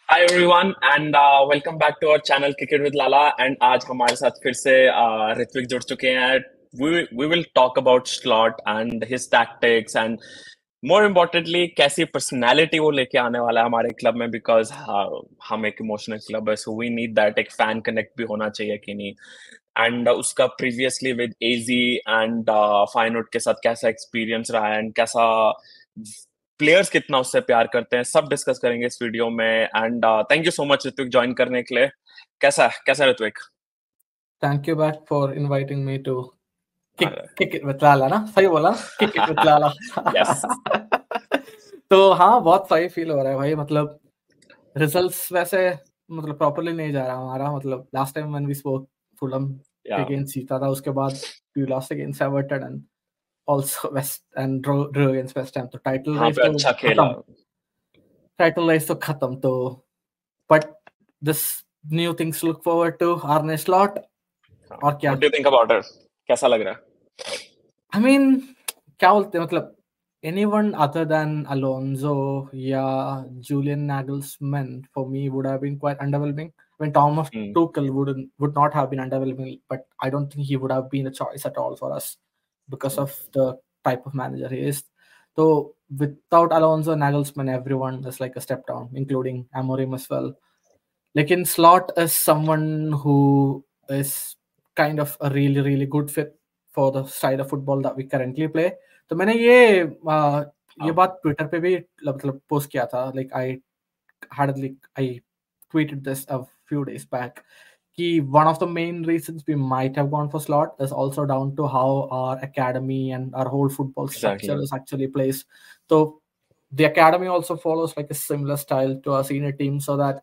Hi everyone and welcome back to our channel Kick It with Lala and आज हमारे साथ फिर से ऋत्विक जुड़ चुके हैं. We will talk about Slot and his tactics and more importantly कैसी personality वो लेके आने वाला है हमारे क्लब में because हम एक emotional club है, so we need that. एक fan connect भी होना चाहिए कि नहीं. And उसका previously with AZ and Feyenoord के साथ कैसा experience रहा है and कैसा प्लेयर्स कितना उससे प्यार करते हैं, सब डिस्कस करेंगे इस वीडियो में. And thank you so much Ritwik join करने के लिए. कैसा Ritwik? Thank you back for inviting me to kick it with Lala ना. सही बोला ना? Kick it with Lala. Yes. तो हाँ, बहुत सही फील हो रहा है भाई. मतलब रिजल्ट्स वैसे मतलब प्रॉपर्ली नहीं जा रहा हमारा. मतलब last time when we spoke Fulham against जीता था, उसके बाद we lost against Everton and also West and draw against West Ham. तो टाइटल रेस तो अच्छा खेला. टाइटल रेस तो खत्म. तो but this new things look forward to Arne Slot. और क्या? What do you think about it? कैसा लग रहा है? I mean, क्या बोलते हैं, मतलब anyone other than Alonso या Julian Nagelsmann for me would have been quite underwhelming. I mean, Thomas Tuchel would not have been underwhelming, but I don't think he would have been a choice at all for us because of the type of manager he is. So without Alonso, Nagelsmann, everyone is like a step down, including Amorim as well. Lekin Slot is someone who is kind of a really, really good fit for the style of football that we currently play. तो मैंने ये बात Twitter पे भी मतलब post किया था. Like I tweeted this a few days back कि one of the main reasons we might have gone for Slot is also down to how our academy and our whole football structure is actually placed. So the academy also follows like a similar style to our senior team, so that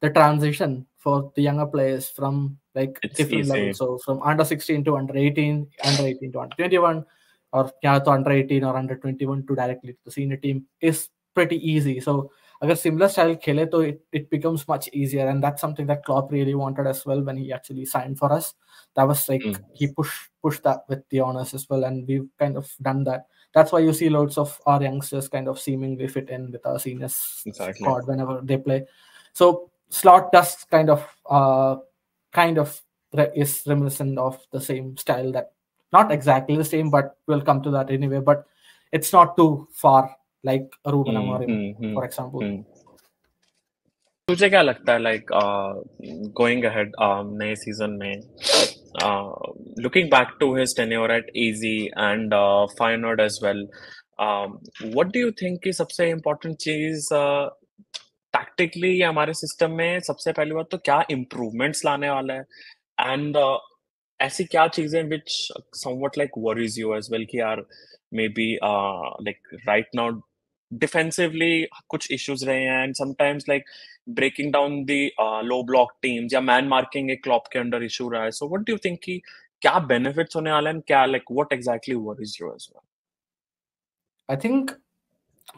the transition for the younger players from like different levels, so from under 16 to under 18, under 18 to under 21, or to under 18 or under 21 to directly to the senior team is pretty easy. So agar similar style khele to it becomes much easier, and that's something that Klopp really wanted as well when he actually signed for us. That was like he pushed that with the honors as well, and we've kind of done that. That's why you see loads of our youngsters kind of seemingly fit in with our seniors squad whenever they play. So Slot does kind of is reminiscent of the same style, that not exactly the same, but we'll come to that anyway. But it's not too far like Ruben Amorim, for example. तुझे क्या लगता है like going ahead नए season में, looking back to his tenure at AZ and Feyenoord as well, what do you think की सबसे important चीज tactically हमारे सिस्टम में सबसे पहली बात तो क्या इम्प्रूवमेंट्स लाने वाला है, एंड ऐसी क्या चीजें which somewhat like worries you as well कि यार maybe like right now defensively कुछ issues रहे हैं, and sometimes like breaking down the low block teams या man marking एक Klopp के अंडर issue रहा है. So what do you think कि क्या benefits होने वाले हैं, क्या like what exactly worries you as well? I think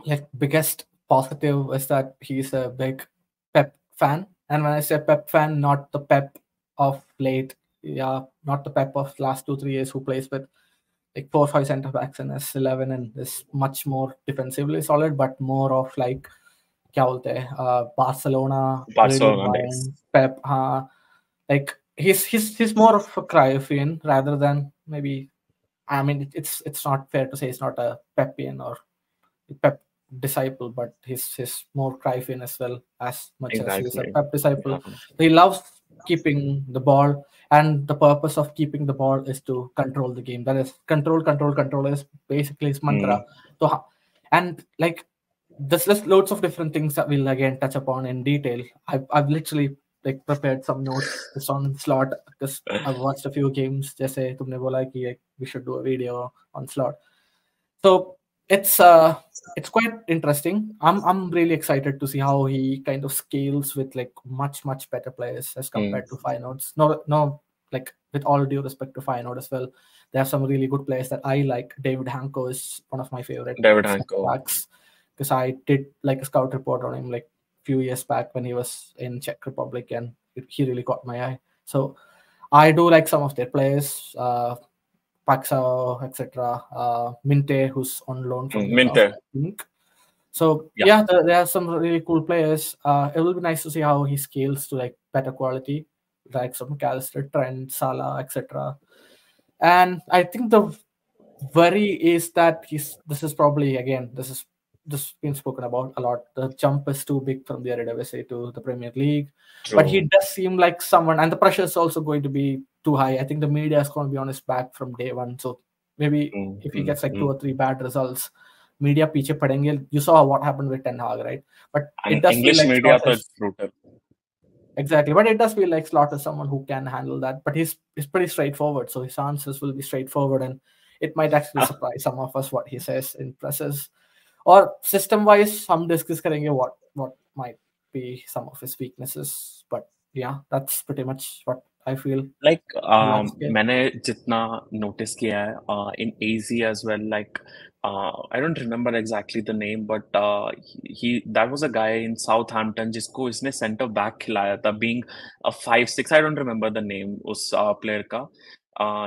like biggest positive is that he's a big Pep fan, and when I say Pep fan, not the Pep of late, not the Pep of last 2-3 years who plays with like 4 or 5 center backs in S11 and is much more defensively solid, but more of like क्या बोलते हैं Barcelona Bayern, Pep. Like he's more of a Cruyffian rather than maybe. I mean, it's not fair to say it's not a Pepian or Pep disciple, but he's more Cruyffian as well, as much as he's a Pep disciple. Yeah. He loves keeping the ball, and the purpose of keeping the ball is to control the game. That is control is basically his mantra. So, and like there's loads of different things that we'll again touch upon in detail. I've literally like prepared some notes just on Slot because I've watched a few games. जैसे तुमने बोला कि like, we should do a video on Slot. So it's quite interesting. I'm really excited to see how he kind of scales with like much better players as compared to Feyenoord. No, like with all due respect to Feyenoord as well, they have some really good players that I like. David Hanko is one of my favorite backs because I did like a scout report on him like a few years back when he was in Czech Republic, and he really caught my eye. So I do like some of their players. Paxao, etc. Minte, who's on loan from Newcastle, I think. So Yeah. yeah, there are some really cool players. It will be nice to see how he scales to like better quality, like some McAllister, Trent, Salah, etc. And I think the worry is that this is probably again this been spoken about a lot. The jump is too big from the Eredivisie to the Premier League, but he True. does seem like someone, and the pressure is also going to be too high. I think the media is going to be on his back from day one. So maybe Mm, if he mm, gets like two mm. or three bad results, media piche padenge. You saw what happened with Ten Hag, right? But it And does feel English like media Slot तो is it's brutal. exactly, but it does feel like Slot is someone who can handle that. But he's pretty straightforward, so his answers will be straightforward, and it might actually surprise some of us what he says in presses. Or system wise, some discuss करेंगे what might be some of his weaknesses. But yeah, that's pretty much what I feel. Like The landscape. मैंने जितना notice किया है in AZ as well, like I don't remember exactly the name, but he that was a guy in Southampton जिसको इसने center back खिलाया था, being a 5'6", I don't remember the name उस player का.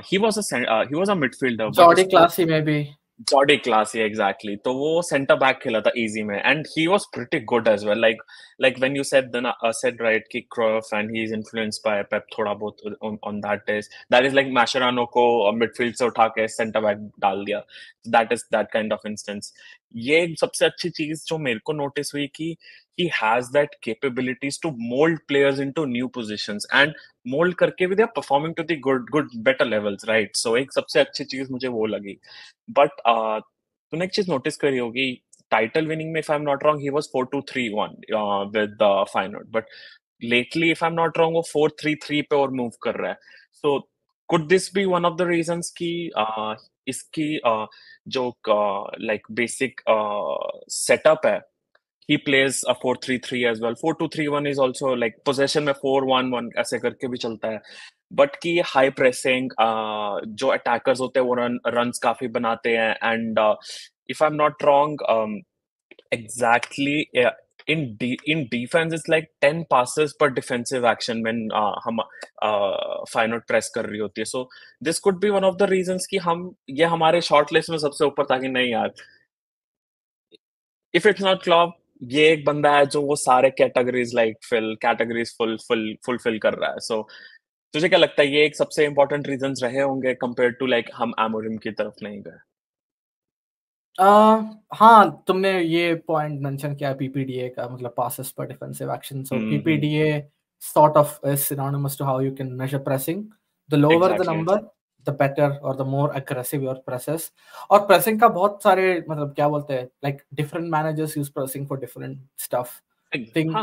He was a midfielder, but Jordi उसको Classy maybe. Jordi class ही exactly तो वो सेंटर बैक खेला था इजी में and he was pretty good as well like when you said right कि Cruyff and he is influenced by Pep थोड़ा बहुत on that is like Mascherano को मिडफील्ड से उठा के सेंटर बैक डाल दिया that is that kind of instance ये सबसे अच्छी चीज जो मेरे को नोटिस हुई कि he has that capabilities to mold players into new positions and mold करके भी they are performing to the good better levels right so एक सबसे अच्छी चीज मुझे वो लगी बट तूने एक चीज नोटिस करी होगी टाइटल विनिंग में if I am not wrong he was 4-2-3-1 with Feyenoord but lately if I am not wrong वो 4-3-3 पे और मूव कर रहा है so could this be one of the reasons कि इसकी जो लाइक बेसिक सेटअप है he plays a 4-3-3 as well 4-2-3-1 is also like possession में 4-1-1 ऐसे करके भी चलता है बट कि हाई प्रेसिंग जो अटैकर्स होते हैं वो रन्स काफी बनाते हैं and if I am not wrong exactly in defense it's like 10 passes per defensive action when हम फाइनल प्रेस कर रही होती है so this could be one of the reasons कि हम ये हमारे शॉर्ट लिस्ट में सबसे ऊपर था कि नहीं यार इफ इट्स नॉट क्लॉप ये एक बंदा है जो वो सारे कैटेगरीज फुलफिल कर रहा है सो तुझे क्या लगता है ये एक सबसे इंपॉर्टेंट रीजंस रहे होंगे कंपेयर टू लाइक हम एमोरिम की तरफ नहीं गए हाँ, तुमने ये पॉइंट मेंशन किया पीपीडीए का मतलब passes per defensive action. So PPDA sort of is synonymous to how you can measure pressing. The lower the exactly number, the better or the more aggressive your presses. और pressing का बहुत सारे मतलब क्या बोलते हैं like different managers use pressing for different stuff. हाँ Think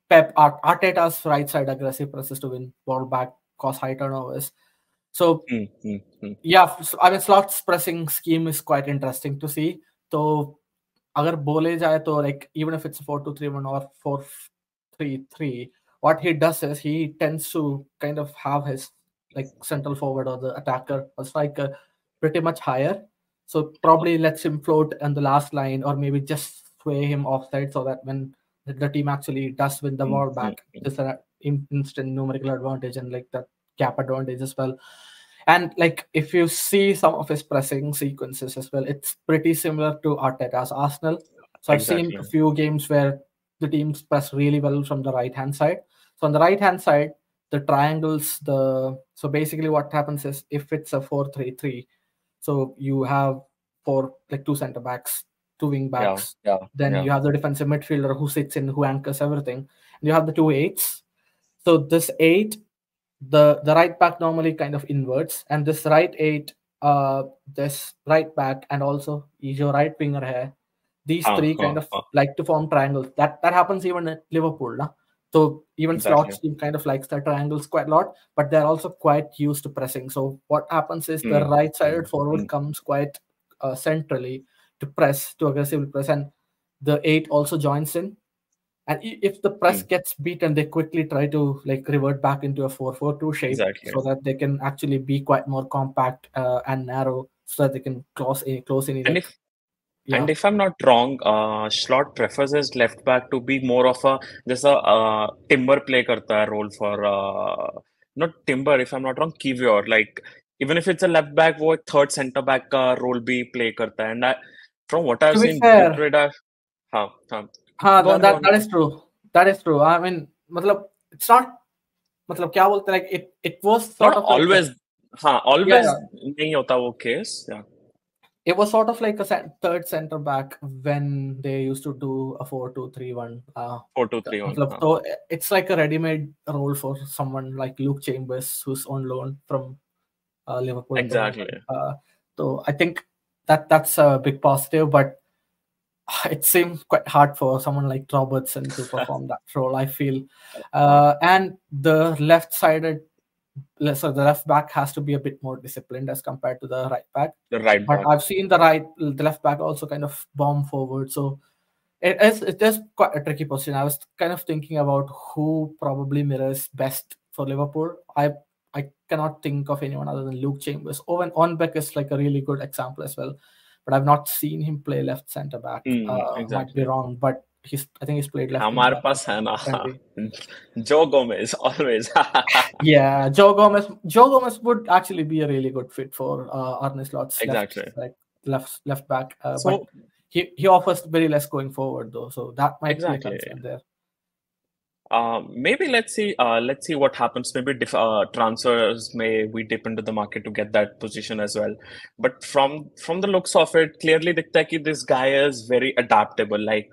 Pep Arteta's right side aggressive presses to win ball back, cause high turnovers. So yeah, I mean Slot's pressing scheme is quite interesting to see. तो अगर बोले जाए तो like even if it's a 4-2-3-1 or 4-3-3, what he does is he tends to kind of have his like central forward or the attacker or striker pretty much higher. So probably lets him float in the last line or maybe just sway him offside so that when the team actually does win the ball back, there's an instant numerical advantage and like that gap advantage as well. And like if you see some of his pressing sequences as well, it's pretty similar to Arteta's Arsenal. So I've seen a exactly few games where the teams press really well from the right hand side. So on the right hand side, the triangles, so basically what happens is if it's a 4-3-3, so you have like two center backs, two wing yeah backs, yeah then yeah you have the defensive midfielder who sits in, who anchors everything, and you have the two eights. So this eight, the right back normally kind of inverts, and this right eight, this right back, and also is your right winger here. These three kind of like to form triangles. That happens even at Liverpool, nah? So even exactly Slot's team kind of likes the triangles quite a lot, but they're also quite used to pressing. So what happens is the right-sided forward comes quite centrally to press, to aggressively press, and the eight also joins in. And if the press gets beaten, they quickly try to like revert back into a 4-4-2 shape exactly so that they can actually be quite more compact and narrow so that they can close any and like if yeah. And if I'm not wrong, Slot prefers his left back to be more of a जैसा timber play करता है role for not timber if I'm not wrong Kivior like even if it's a left back वो एक third center back का role भी play करता है and from what To I've be seen fair, Gutrid हाँ हाँ go on, go that on, that go is on. true. That is true. I mean, मतलब it's not मतलब क्या बोलते हैं, like it was Not sort of like a, always, हाँ yeah, always yeah. नहीं होता वो case, yeah. It was sort of like a third center back when they used to do a 4-2-3-1. 4-2-3-1, मतलब, हाँ. so it's like a ready-made role for someone like Luke Chambers, who's on loan from Liverpool at the Exactly. moment. So I think that's a big positive, but it seems quite hard for someone like Robertson to perform that role, I feel. हाँ, And the left-sided, so the left back has to be a bit more disciplined as compared to the right back. the right But back. I've seen the left back also kind of bomb forward. So it is quite a tricky position. I was kind of thinking about who probably mirrors best for Liverpool. I cannot think of anyone other than Luke Chambers. Owen Onbeck is like a really good example as well, but I've not seen him play left centre back. Might be Exactly. wrong, but I think he's played left wing हमारे back पास है ना friendly. Joe Gomez always. Yeah, Joe Gomez. Joe Gomez would actually be a really good fit for Arne Slot's Exactly. left back. But So he offers very less going forward though, so that might be a exactly. concern there. Maybe let's see what happens. Maybe transfers may we dip into the market to get that position as well. But from the looks of it, clearly दिखता है कि this guy is very adaptable. Like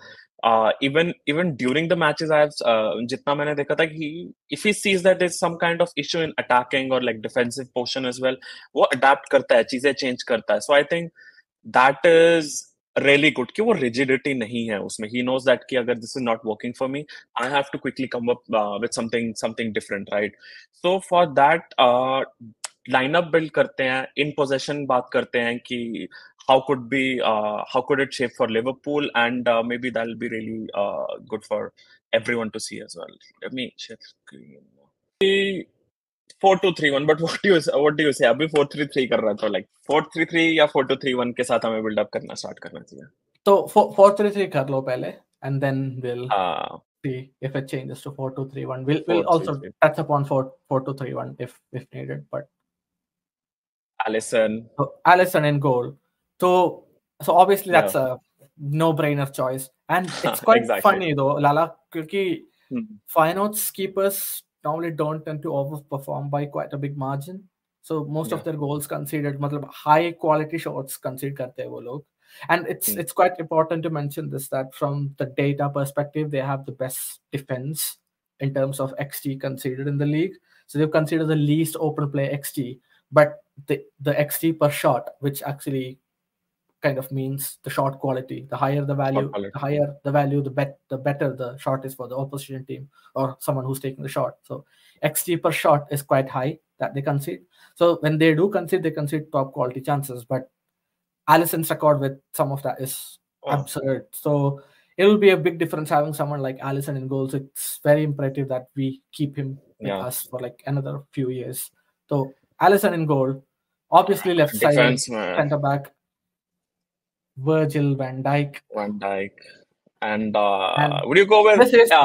even during the matches, जितना मैंने देखा था कि if he sees that there's some kind of issue in attacking or like defensive portion as well, वो adapt करता है, चीजें change करता है. So I think that is really good कि वो rigidity नहीं है उसमें. He knows that कि अगर this is not working for me, I have to quickly come up with something different, right? So for that, lineup build करते हैं, in possession बात करते हैं कि how could it shape for Liverpool, and maybe that'll be really good for everyone to see as well. Let me share screen. 4-2-3-1, but what do you say? अभी 4-3-3 कर रहा था, like 4-3-3 या 4-2-3-1 के साथ हमें build up करना start करना चाहिए. तो 4-3-3 कर लो पहले, and then we'll हाँ, see if it changes to 4-2-3-1. We'll also 4-3-3. touch upon 4-2-3-1 if needed. But Alisson, so Alisson in goal. So obviously yeah, that's a no-brainer choice, and it's quite exactly. funny though, Lala, because Hmm. Feyenoord's keepers normally don't tend to overperform by quite a big margin. So most of Yeah. their goals conceded, मतलब high quality shots concede करते हैं वो लोग. And Hmm. it's quite important to mention this, that from the data perspective, they have the best defense in terms of XG conceded in the league. So they've conceded the least open play XG, but the XG per shot, which actually kind of means the shot quality. The higher the Shot value, the quality. higher the value, the better the shot is for the opposition team or someone who's taking the shot. So XG per shot is quite high that they concede. So when they do concede, they concede top quality chances. But Alisson's record with some of that is Oh, absurd. So it will be a big difference having someone like Alisson in goals. It's very imperative that we keep him with yeah. us for like another few years. So Alisson in goal, obviously left-sided Defense में centre back, Virgil van Dijk, Van Dijk, and and would you go with this is the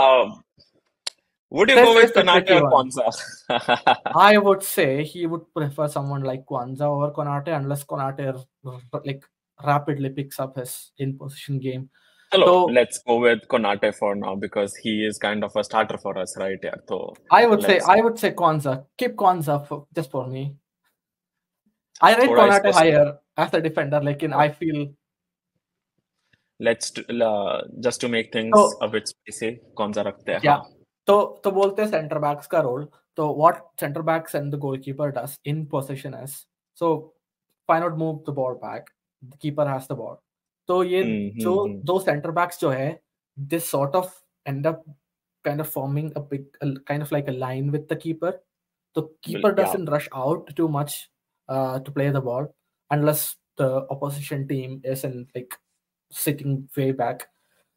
Konate tricky or one. Kwanzaa? I would say he would prefer someone like Kwanzaa or Konate, unless Konate like rapidly picks up his in-position game. Hello, So let's go with Konate for now because he is kind of a starter for us, right? Yeah. So I would let's say Kwanzaa. Keep Kwanzaa just for me. I rate थोड़ा Konate इसको higher as a defender. Like I feel just to make things so. a bit spicy, कौन सा रखते हैं? Yeah. हाँ. तो बोलते हैं center backs का role. So what center backs and the goalkeeper does in possession is, so Feyenoord move the ball back. The keeper has the ball. तो ये जो दो center backs जो है, this sort of end up kind of forming a kind of like a line with the keeper. The keeper doesn't rush out too much to play the ball unless the opposition team isn't like sitting way back.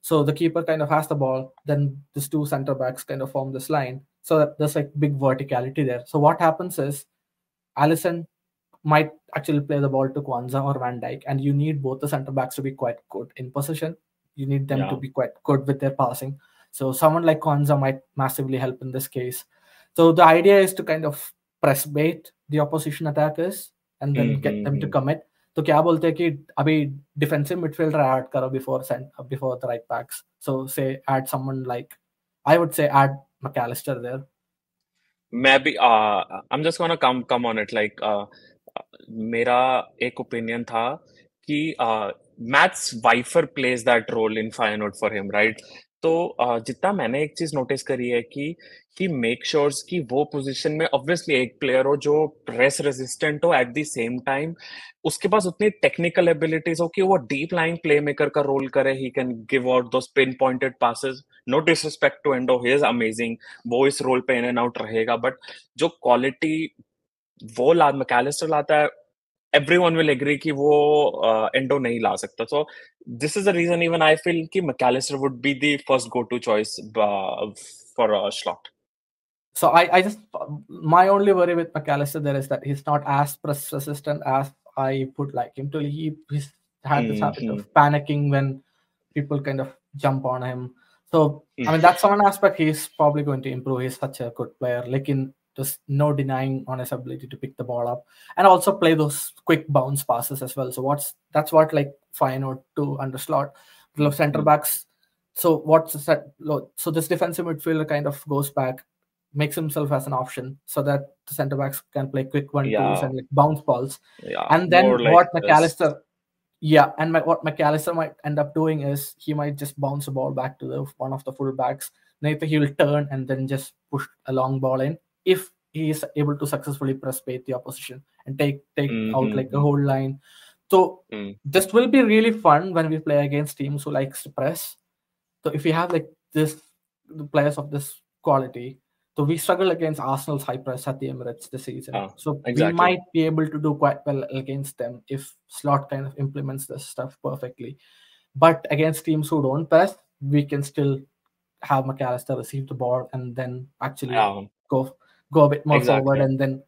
So the keeper kind of has the ball, then these two center backs kind of form this line. So that there's like big verticality there. So what happens is Alisson might actually play the ball to Kwanzaa or Van Dijk, and you need both the center backs to be quite good in possession. You need them to be quite good with their passing. So someone like Kwanzaa might massively help in this case. So the idea is to kind of press bait the opposition attackers and then get them to commit. तो क्या बोलते हैं कि अभी defensive midfielder add करो before the right backs. So say add someone like, I would say add McAllister there. Maybe I'm just gonna come on it like मेरा एक opinion था कि Mats Wieffer plays that role in Feyenoord for him, right? तो जितना मैंने एक चीज notice करी है कि मेक श्योर्स कि वो पोजीशन में ऑब्वियसली एक प्लेयर हो जो प्रेस रेजिस्टेंट हो, एट द सेम टाइम उसके पास उतनी टेक्निकल एबिलिटीज हो कि वो डीप लाइन प्ले मेकर का रोल करे, he can give out those pinpointed passes. No disrespect to Endo, he is amazing, वो इस रोल पे इन एंड आउट रहेगा, बट जो क्वालिटी वो मैकेलिस्टर लाता है, everyone will agree कि वो एंडो नहीं ला सकता। So this is the reason even I feel कि McAllister would be the first go-to choice for a slot. So I just, my only worry with McAllister there is that he's not as press resistant as I would like him to. He's had this habit of panicking when people kind of jump on him. So I mean, that's one aspect he's probably going to improve. He's such a good player. Like, there's no denying on his ability to pick the ball up and also play those quick bounce passes as well. So that's what like Feyenoord do under Slot. The center backs. So what's that? So this defensive midfielder kind of goes back, makes himself as an option so that the center backs can play quick 1-2s and like bounce balls. Yeah, And then more like what this. McAllister, yeah, and what McAllister might end up doing is he might just bounce the ball back to one of the fullbacks. Later he will turn and then just push a long ball in if he is able to successfully press bait the opposition and take out like a whole line. So this will be really fun when we play against teams who likes to press. So if we have like the players of this quality, so we struggle against Arsenal's high press at the Emirates this season. So exactly. we might be able to do quite well against them if Slot kind of implements this stuff perfectly. But against teams who don't press, we can still have McAllister receive the ball and then actually go a bit more forward and then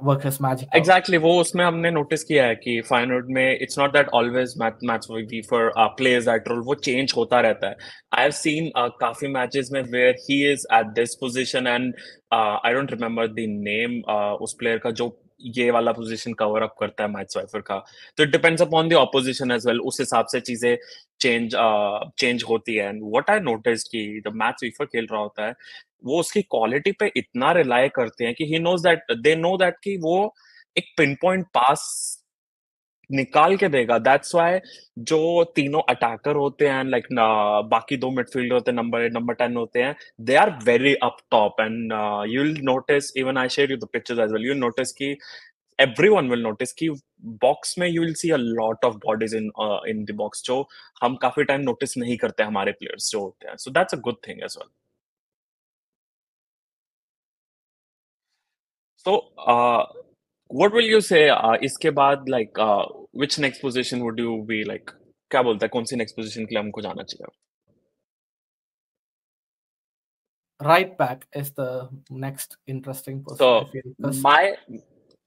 work his magic out. Exactly, वो उसमें हमने notice किया है कि Feyenoord में it's not that always match for players that role, वो change होता रहता है। आई हैव सीन काफी मैचेस में where he is at this position and I don't remember the name उस प्लेयर का जो ये वाला पोजीशन कवर अप करता है मैच वाइफर का। तो it depends upon the opposition as well, उस हिसाब से चीजें चेंज होती है। एंड व्हाट आई नोटिस कि जब मैच वाइफर खेल रहा होता है वो उसकी क्वालिटी पे इतना रिलाय करते हैं कि he knows that they know that कि वो एक पिन पॉइंट पास निकाल के देगा। दैट्स व्हाई जो तीनों अटैकर होते हैं लाइक बाकी दो मिडफील्डर होते हैं, नंबर 8 नंबर 10 होते हैं, they are very up top and you will notice, even I share you the pictures as well, you will notice कि everyone will notice कि बॉक्स में you will see a lot of bodies in the box जो हम काफी time notice नहीं करते हमारे players जो होते हैं। So that's a good thing as well. So, what will you say इसके बाद like which next position would you be like, क्या बोलता है कौन सी next position के लिए हमको जाना चाहिए? Right back is the next interesting position. So I feel,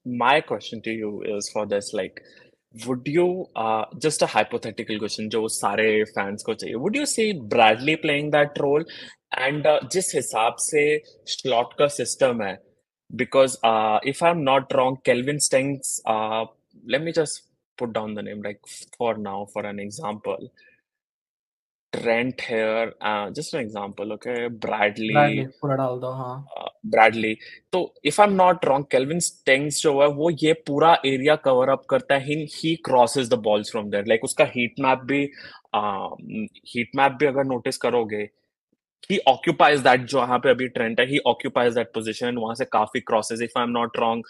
my question to you is for this, like, would you just a hypothetical question जो सारे fans को चाहिए, would you see Bradley playing that role? And जिस हिसाब से slot का system है, because if I'm not wrong, Kelvin Stengs, let me just put down the name like for now for an example, Trent here, just an example, okay, Bradley पूरा डाल दो, हाँ. Bradley. तो if I am not wrong, Calvin Stengs जो है वो ये पूरा एरिया कवर अप करता है, he crosses the balls from there, like उसका हीट मैप भी अगर नोटिस करोगे, he occupies that जो यहाँ पे अभी ट्रेंट है, he occupies that position, वहां से काफी crosses, if I am not wrong,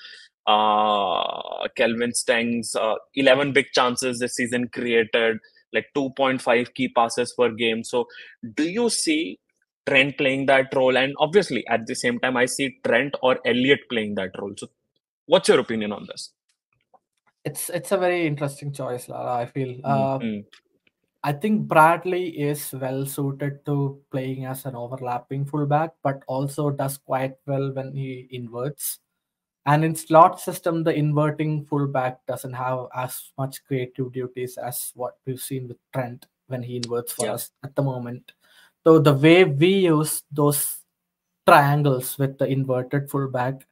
Kelvin Stengs 11 big chances this season created, like 2.5 key passes per game. So do you see Trent playing that role? And obviously at the same time I see Trent or Elliott playing that role. So what's your opinion on this? It's a very interesting choice, Lala, I feel. I think Bradley is well suited to playing as an overlapping fullback, but also does quite well when he inverts. And in slot system, the inverting fullback doesn't have as much creative duties as what we've seen with Trent when he inverts for us at the moment. So the way we use those triangles with the inverted fullback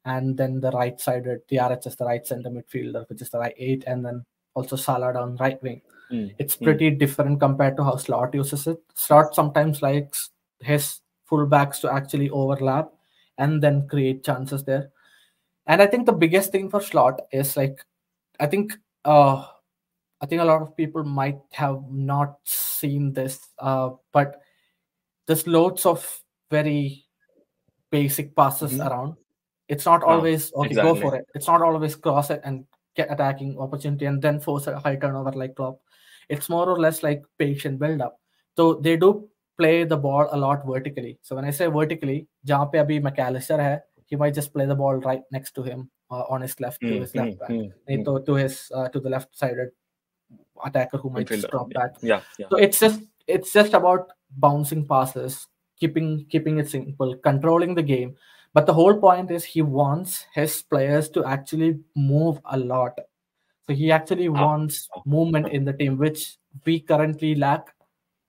and then the right-sided TRH is the right center midfielder, which is the right 8, and then also Salah down right wing. Mm, It's mm, pretty different compared to how Slot uses it. Slot sometimes likes his fullbacks to actually overlap and then create chances there. And I think the biggest thing for Slot is like, I think uh I think a lot of people might have not seen this, but there's loads of very basic passes mhm. around. It's not Ah, always okay, go exactly. for it. It's not always cross it and get attacking opportunity and then force a high turnover like Klopp. It's more or less like patient build up. So they do play the ball a lot vertically. So when I say vertically, जहाँ पे अभी McAllister है, he might just play the ball right next to him, on his left, to Mm, his mm, left back, mm, नहीं mm. तो to his to the left sided attacker who might just Midfielder. drop Yeah, back. yeah, yeah. So it's just about bouncing passes, keeping it simple, controlling the game. But the whole point is he wants his players to actually move a lot. So he actually Ah, wants ah. movement in the team, which we currently lack,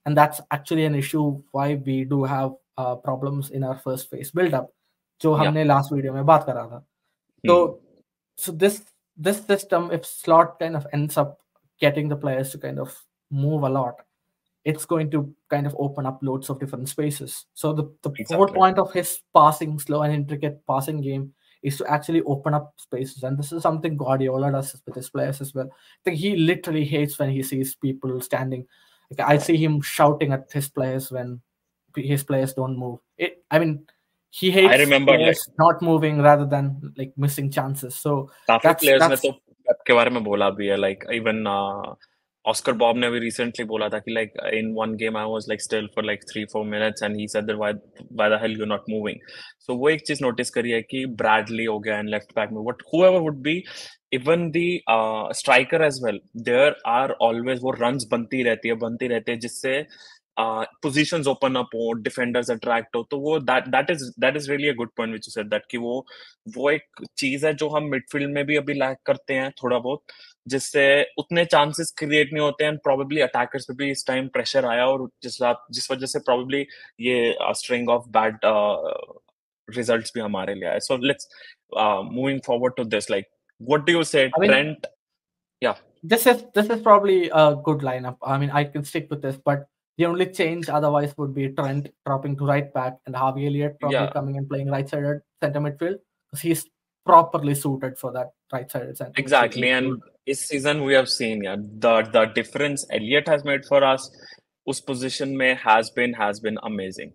and that's actually an issue why we do have problems in our first phase build up. जो Yeah. हमने last video में बात करा था. Hmm. So this system, if Slot kind of ends up getting the players to kind of move a lot, it's going to kind of open up loads of different spaces. So the whole Exactly. point of his passing, slow and intricate passing game is to actually open up spaces. And this is something Guardiola does with his players as well. I think he literally hates when he sees people standing. Like I see him shouting at his players when his players don't move. I mean, he I hates remember like players not moving rather than like missing chances. So काफी that's players ने that's तो पेप के बारे में बोला भी है like even Oscar Bob ने भी रिसेंटली बोला था कि like in one game I was like still for like 3-4 minutes and he said that why the hell you not moving so वो एक चीज नोटिस करी है कि ब्रैडली हो गया एंड लेफ्ट बैक में what whoever would be even the striker as well there are always वो रन्स बनती रहती है जिससे पोजीशंस ओपन अप हो डिफेंडर्स अट्रैक्ट हो तो वो that is really a good point which you said that कि वो एक चीज है जो हम मिडफील्ड में भी अभी लैक करते हैं थोड़ा बहुत जिससे उतने चांसेस क्रिएट नहीं होते हैं प्रोबेबली अटैकर्स पे भी इस टाइम प्रेशर आया और जिस वजह से प्रोबेबली ये स्ट्रिंग ऑफ बैड रिजल्ट्स भी हमारे लिए आए so let's moving forward to this like what do you say I mean, Trent या this is probably a good lineup. I mean, I can stick with this, but the only change otherwise would be Trent dropping to right back and Harvey Elliott या probably coming and playing right-sided center midfield because he's properly suited for that right-sided center exactly midfield. And this season we have seen या the difference Elliott has made for us उस position में has been amazing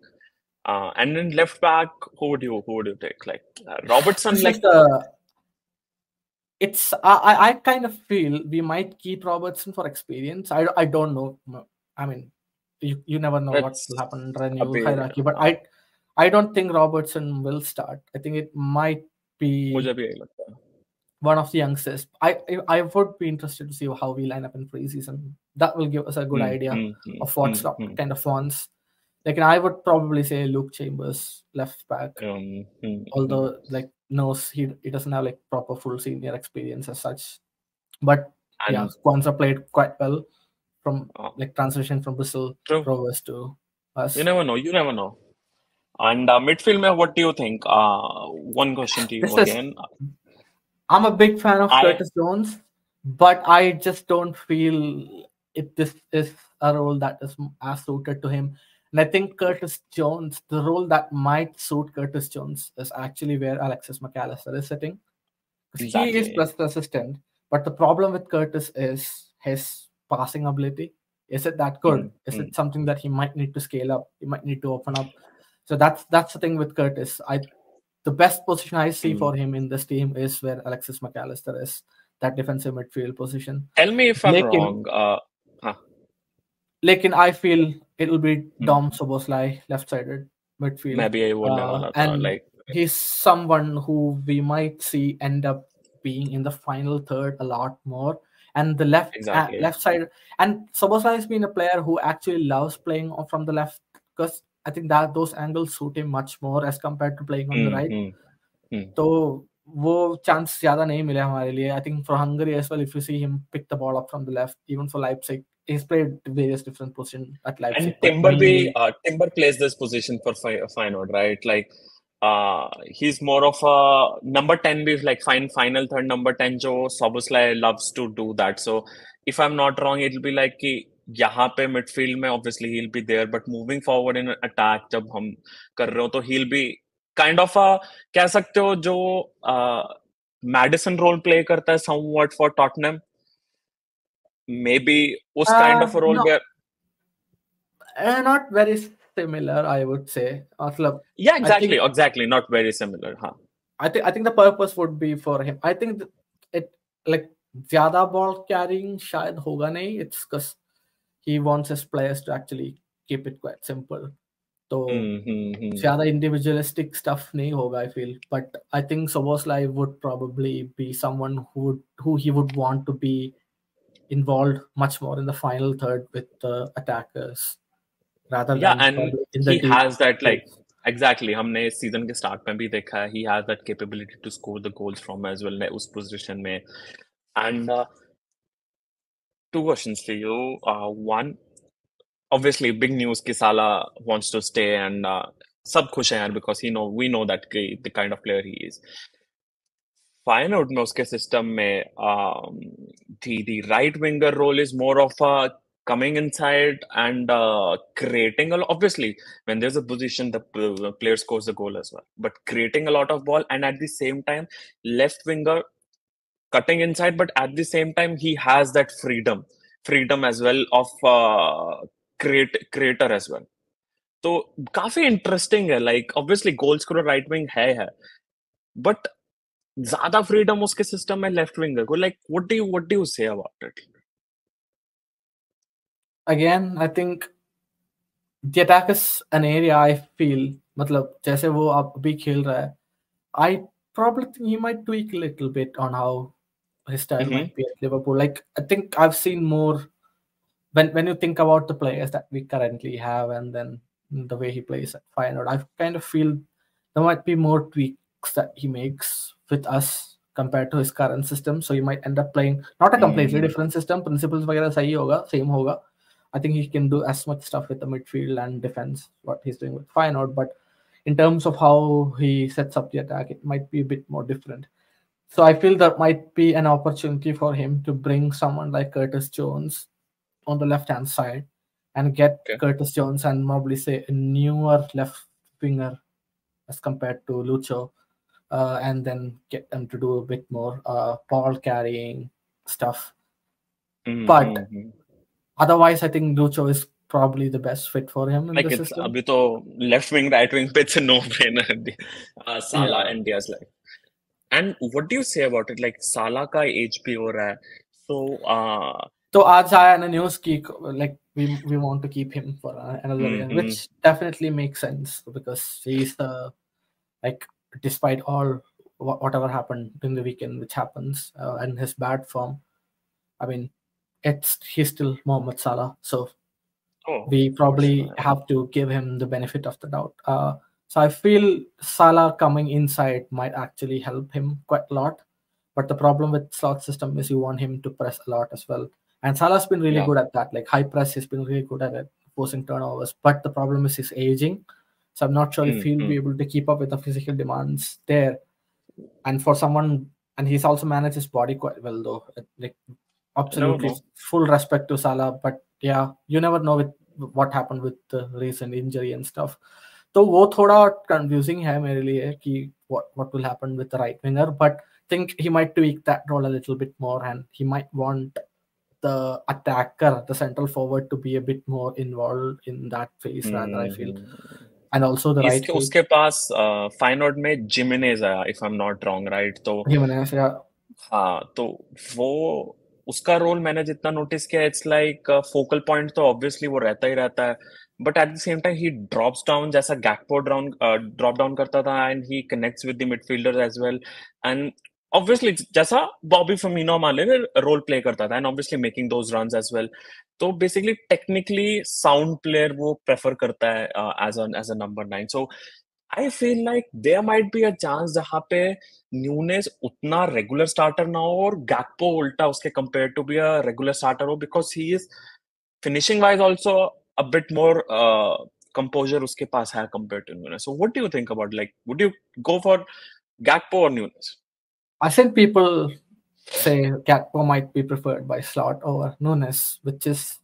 and in left back, who would you take? Like Robertson, This is like the it's I kind of feel we might keep Robertson for experience. I don't know. I mean, you never know what will that's happen under a a new bit. hierarchy, but I don't think Robertson will start. I think it might मुझे be भी यही लगता है. one of the youngsters. I would be interested to see how we line up in preseason. That will give us a good Hmm, idea hmm, hmm, of what hmm, slot hmm. kind of wants. Like, and I would probably say Luke Chambers left back, Hmm. although like knows he doesn't have like proper full senior experience as such. But yeah, And Kwanzaa played quite well from uh, like transition from Bristol true. Rovers to You us. never know. You never know. And midfield, में what do you think? One question to This you is again. I'm a big fan of I Curtis Jones, but I just don't feel this is a role that is as suited to him. And I think Curtis Jones, the role that might suit Curtis Jones is actually where Alexis McAllister is sitting. Because he is exactly. plus assistant, but the problem with Curtis is his passing ability. Is it that Hmm, good? Is hmm, it something that he might need to scale up? He might need to open up. So that's the thing with Curtis. The best position I see hmm. for him in this team is where Alexis McAllister is, that defensive midfield position. Tell me if I'm Lekin, wrong. Huh. Lekin I feel it'll be Hmm. Dom Soboslai, left-sided midfield. मैं भी यही बोलने वाला था. And Like he's someone who we might see end up being in the final third a lot more. And the exactly. left side, and Soboslai has been a player who actually loves playing from the left because I think that those angles suit him much more as compared to playing on the Hmm, right. hmm, hmm. तो वो chance ज़्यादा नहीं मिले हमारे लिए. I think for Hungary as well, if you see him pick the ball up from the left, even for Leipzig, he's played various different positions at And Leipzig, but Timber mainly Timber plays this position for Feyenoord, right? Like he's more of a number 10 be like final third number 10 जो Soboslai loves to do that. So if I'm not wrong, it'll be like कि यहाँ पे midfield में obviously he'll be there, but moving forward in attack जब हम कर रहे हो तो he'll be kind of a कह सकते हो जो Madison role play करता है somewhat for Tottenham, maybe उस kind of a role No, where not very similar, I would say. मतलब, yeah I think exactly not very similar हाँ I think the purpose would be for him. I think it like ज़्यादा ball carrying शायद होगा नहीं. It's because he wants his players to actually keep it quite simple. तो ज़्यादा individualistic stuff नहीं होगा, I feel. But I think Soboslai would probably be someone who he would want to be involved much more in the final third with the attackers rather yeah than and probably in the he deep has that like space. exactly हमने इस season के start में भी देखा है he has that capability to score the goals from as well उस position में and two questions for you one obviously big news कि Salah wants to stay and सब खुश हैं यार because we know that the kind of player he is Feyenoord में उसके system में the right winger role is more of a coming inside and creating a lot. Obviously, when there's a position, the player scores the goal as well. But creating a lot of ball and at the same time, left winger cutting inside, but at the same time, he has that freedom as well of creator as well. तो काफी interesting है like obviously goal scorer right wing है but ज्यादा freedom उसके system में left winger को like what do you say about it Again, I think the attack is an area I feel मतलब जैसे वो अब भी खेल रहा है, I probably think he might tweak a little bit on how his style might be at Liverpool. Like I think I've seen more when you think about the players that we currently have and then the way he plays at Feyenoord, I kind of feel there might be more tweaks that he makes with us compared to his current system. So you might end up playing not a completely different system. Principles वगैरह सही होगा, same होगा. I think he can do as much stuff with the midfield and defense what he's doing with Feyenoord, but in terms of how he sets up the attack, it might be a bit more different. So I feel that might be an opportunity for him to bring someone like Curtis Jones on the left hand side and get Okay. Curtis Jones and probably say a newer left winger as compared to Lucho, and then get them to do a bit more ball carrying stuff. But otherwise, I think Lucho is probably the best fit for him in like the it's system. अभी तो left wing right wing पे it's a no brainer Salah Yeah. and Diaz like and what do you say about it like Salah का as भी हो रहा है so So आज आया na news ki like we want to keep him for another year, which definitely makes sense because he's like despite all whatever happened in the weekend, which happens and his bad form, I mean, he's still Mohamed Salah, so we probably have to give him the benefit of the doubt. So I feel Salah coming inside might actually help him quite a lot. But the problem with slot system is you want him to press a lot as well. And Salah's been really good at that. Like high press, he's been really good at it, forcing turnovers. But the problem is his aging. So I'm not sure if he'll be able to keep up with the physical demands there. And for someone, and he's also managed his body quite well, though. Like absolutely full respect to Salah. But yeah, you never know with what happened with the recent injury and stuff. तो वो थोड़ा confusing है मेरे लिए कि what will happen with the right winger, but think he might tweak that role a little bit more and he might want the attacker, the central forward, to be a bit more involved in that phase rather, I feel. And also the right heel. उसके पास फाइनोर्ड में Jimenez आया if I'm not wrong right तो Jimenez, yeah. हाँ तो वो उसका role मैंने जितना नोटिस किया इट्स लाइक फोकल पॉइंट तो ऑब्वियसली वो रहता ही रहता है but at the same time he drops down जैसा गैकपो ड्रॉप डाउन करता था and he connects with the midfielder as well and obviously जैसा बॉबी फर्मिनो मान ले रोल प्ले करता था and obviously making those runs as well तो basically technically sound player वो प्रेफर करता है as a number 9 so I feel like there might be a chance जहां पे न्यूनेस उतना रेगुलर स्टार्टर ना हो और गैकपो उल्टा उसके compare to be a regular starter हो because he is finishing wise also a bit more composure उसके पास है compared to Nunes. So what do you think about, like, would you go for Gakpo or Nunes? I think people say Gakpo might be preferred by Slot over Nunes, which is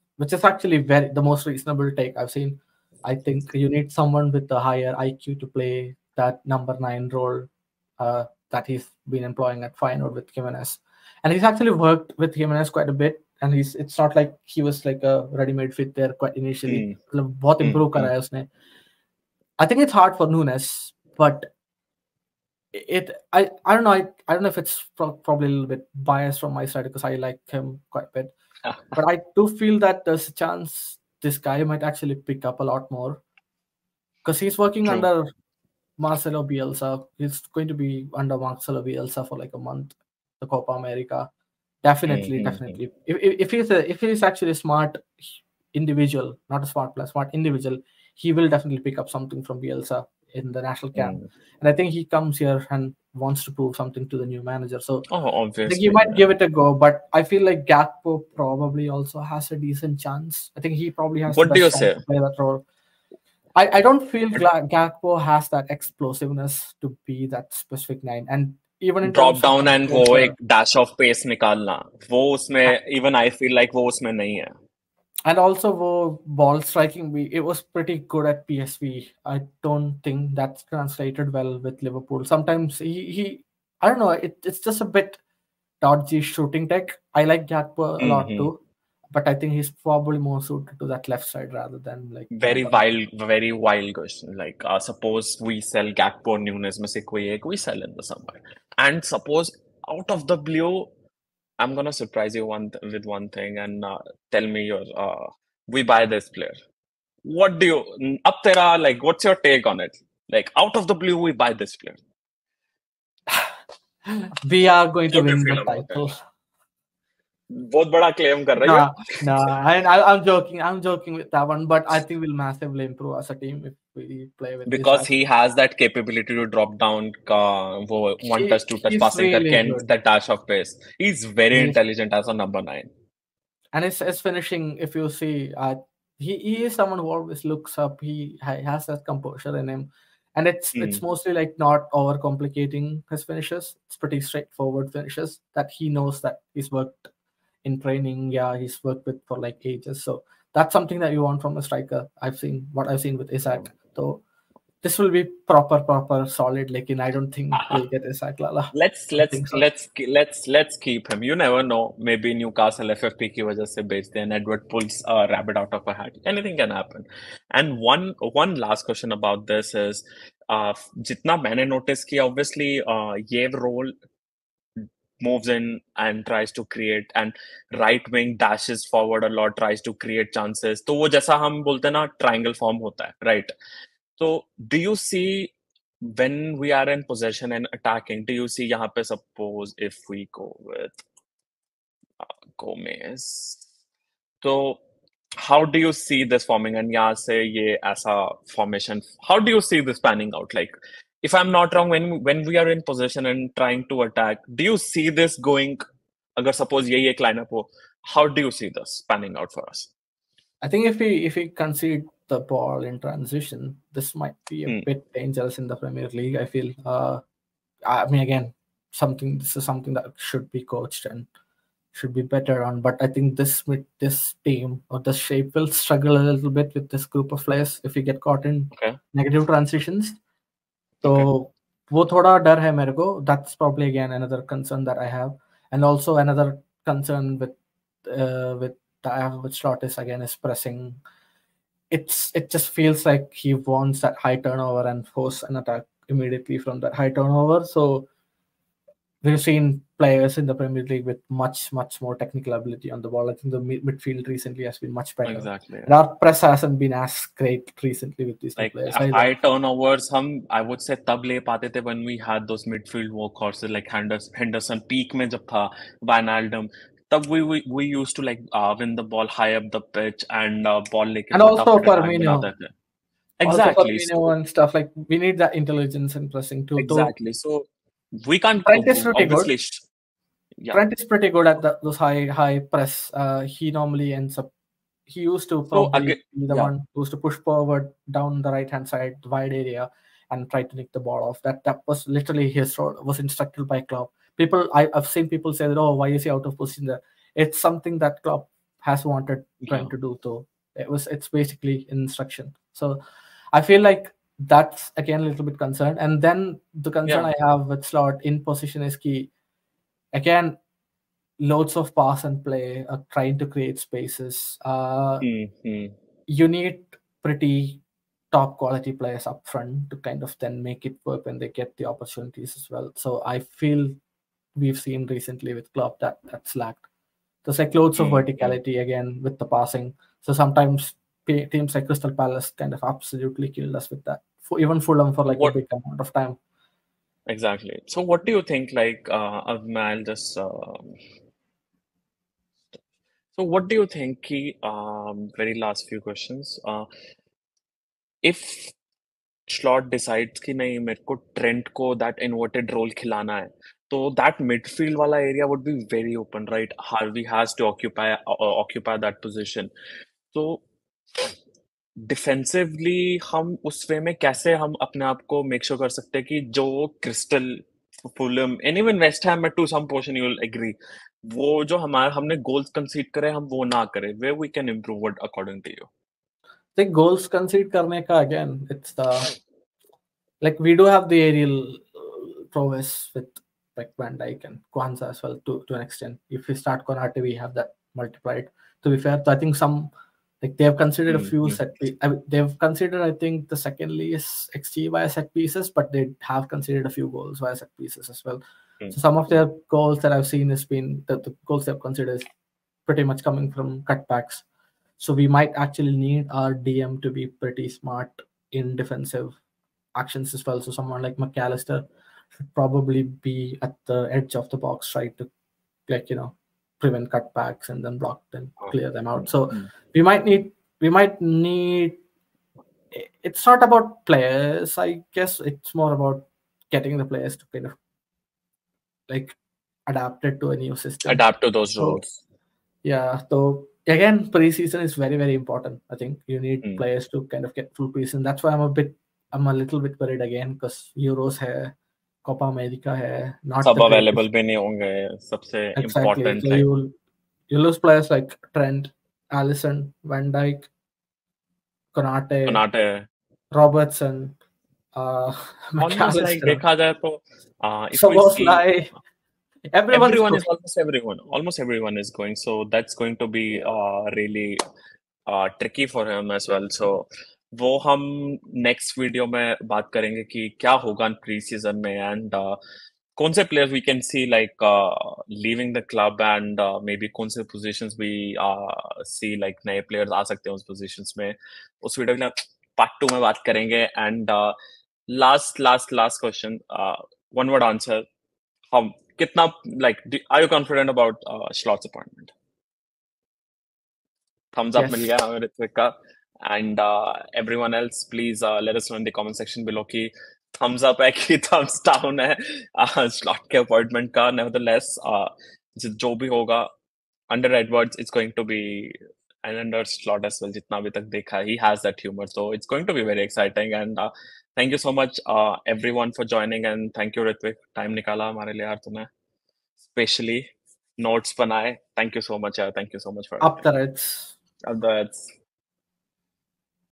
actually the most reasonable take I've seen. I think you need someone with a higher IQ to play that number 9 role that he's been employing at Feyenoord with Jimenez, and he's actually worked with Jimenez quite a bit. And it's not like he was like a ready-made fit there quite initially. मतलब बहुत improve करा है उसने. I think it's hard for Nunes, but I don't know. I don't know if it's probably a little bit biased from my side because I like him quite a bit, but I do feel that there's a chance this guy might actually pick up a lot more because he's working True. under Marcelo Bielsa. He's going to be under Marcelo Bielsa for like a month, the Copa America. Definitely. If he's actually a smart individual, not a smart player, smart individual, he will definitely pick up something from Bielsa in the national camp. And I think he comes here and wants to prove something to the new manager. So obviously, I think he might give it a go, but I feel like Gakpo probably also has a decent chance. I think he probably has What the do you best chance say? to play that role. I don't feel Gakpo has that explosiveness to be that specific 9. And even in Drop terms of down and वो composure, एक dash of pace निकालना, वो उसमें even I feel like वो उसमें नहीं है. and also ball striking, it was pretty good at PSV. I don't think that's translated well with Liverpool. Sometimes he I don't know, it's just a bit dodgy shooting tech. I like Gakpo a lot too, but I think he's probably more suited to that left side rather than like Very wild question. Like, suppose we sell Gakpo, Nunes में से कोई एक, we sell in the summer, and suppose out of the blue, I'm gonna surprise you with one thing and tell me we buy this player. What do you, up tera, like, what's your take on it? Like, out of the blue, we buy this player. We are going to How do you win feel the about title. it? बहुत बड़ा claim कर रही हो. No, I'm joking. I'm joking with that one, but I think we'll massively improve as a team if we play with Because this. he has that capability to drop down वो one touch, two touch He's passing really करके and good. the dash of pace. He's very intelligent as a number 9. And his finishing, if you see, he is someone who always looks up. He has that composure in him, and it's mostly like not overcomplicating his finishes. It's pretty straightforward finishes that he knows that he's worked in training. Yeah, he's worked with for like ages. So that's something that you want from a striker. I've seen with Isaac. So this will be proper solid. Like, I don't think we'll get Isaac Lala. Let's keep him. You never know. Maybe Newcastle FFP की वजह से बेच दें and Edward pulls a rabbit out of a hat. Anything can happen. And one last question about this is, जितना मैंने notice किया, obviously ये role moves in and tries to create, and right wing dashes forward a lot, tries to create chances. तो वो जैसा हम बोलते हैं ना, triangle form होता है, right? So do you see, when we are in possession and attacking, do you see यहाँ पे, suppose if we go with Gomez, so how do you see this forming, and यहाँ से ये ऐसा formation, how do you see this panning out? Like, if I'm not wrong, when we are in possession and trying to attack, do you see this going, अगर suppose यही एक lineup हो, how do you see this panning out for us? I think if we concede the ball in transition, this might be a bit dangerous in the Premier League. I feel. I mean, again, this is something that should be coached and should be better on. But I think this team or the shape will struggle a little bit with this group of players if we get caught in negative transitions. So वो थोड़ा डर है मेरे को. That's probably again another concern that I have, and also another concern with Slot is pressing. It just feels like he wants that high turnover and force an attack immediately from that high turnover. So we've seen players in the Premier League with much more technical ability on the ball. I think the midfield recently has been much better. Exactly. And our press hasn't been as great recently with these like players. High turnovers, I would say तब ले पाते थे when we had those midfield workhorses like Henderson. Peak में जब था Wijnaldum, तब we used to like win the ball high up the pitch and ball लेके and also Firmino. बनाते थे. Exactly. Also Firmino and stuff, like we need that intelligence and pressing too. Exactly. So we can't Trent is pretty obviously. Trent is pretty good at those high press. He normally ends up. he used to So probably again, be the yeah, one who used to push forward down the right hand side, the wide area, and try to nick the ball off. That was literally his role. Was instructed by Klopp. I've seen people say that, oh, why is he out of position there? It's something that Klopp has wanted yeah, Trent to do. So it's basically instruction. So I feel like that's again a little bit concerned. And then the concern yeah. I have with Slot in position is key. Again, loads of pass and play, trying to create spaces. Hmm. You need pretty top quality players up front to kind of then make it work when they get the opportunities as well. So I feel we've seen recently with Klopp that's lacked. There's like loads of Hmm. verticality again with the passing. So sometimes teams like Crystal Palace kind of absolutely killed us with that. Even Fulham for like a What big amount of time. exactly? So what do you think? Like, I'll just. So what do you think? Ki, very last few questions. If slot decides कि नहीं मेरे को Trent को that inverted role खिलाना है तो that midfield वाला area would be very open right Harvey has to occupy that position तो डिफेंसिवली हम उस वे में कैसे हम अपने आप को मेक श्योर कर सकते हैं कि जो Crystal Fulham and even West Ham to some portion you will agree वो जो हमारे हमने गोल्स कंसीड करे हम वो ना करें way we can improve it according to you The goals concede करने का again, it's the like we do have the aerial prowess with like Van Dijk and Kwanzaa as well to an extent. If we start Konate, we have that multiplied. To be fair, so I think some like they have considered a few they've considered I think the second least XG via set pieces, but they have considered a few goals via set pieces as well. So some of their goals that I've seen has been the goals they've considered is pretty much coming from cutbacks. So we might actually need our DM to be pretty smart in defensive actions as well. So someone like McAllister should probably be at the edge of the box, try to like prevent cutbacks and then block and clear them out. So we might need. It's not about players, I guess. It's more about getting the players to kind of like adapt it to a new system. adapt to those So roles. yeah, so again, preseason is very, very important. I think you need players to kind of get full preseason. That's why I'm a little bit worried again because Euros है, Copa America है, not the सब greatest. Available भी नहीं होंगे सबसे Exactly. Important So like you lose players like Trent, Allison, Van Dijk, Konate, बनाते Robertson, almost like McAllister, देखा जाए तो if we see Soboslai. Everyone's everyone good. is almost everyone is going so that's going to be really tricky for him as well so वो हम next video में बात करेंगे कि क्या होगा प्री सीजन में एंड कौन से players we can see like leaving the club and maybe कौन से पोजीशंस भी सी लाइक नए प्लेयर्स आ सकते हैं उस पोजीशंस में उस वीडियो में पार्ट 2 में बात करेंगे and last question one word answer हम कितना like are you confident about Slot's appointment? Thumbs up mill Yes. गया हमें ऋत्विक का and everyone else please let us know in the comment section below कि thumbs up है कि thumbs down है Slot के appointment का nevertheless जो भी होगा under Edwards it's going to be and under Slot as well जितना अभी तक देखा he has that humor so it's going to be very exciting and thank you so much everyone for joining and thank you Ritwik time निकाला हमारे लिए यार तुमने specially notes बनाए थैंक यू सो मच यार thank you so much for Up the Reds. Everything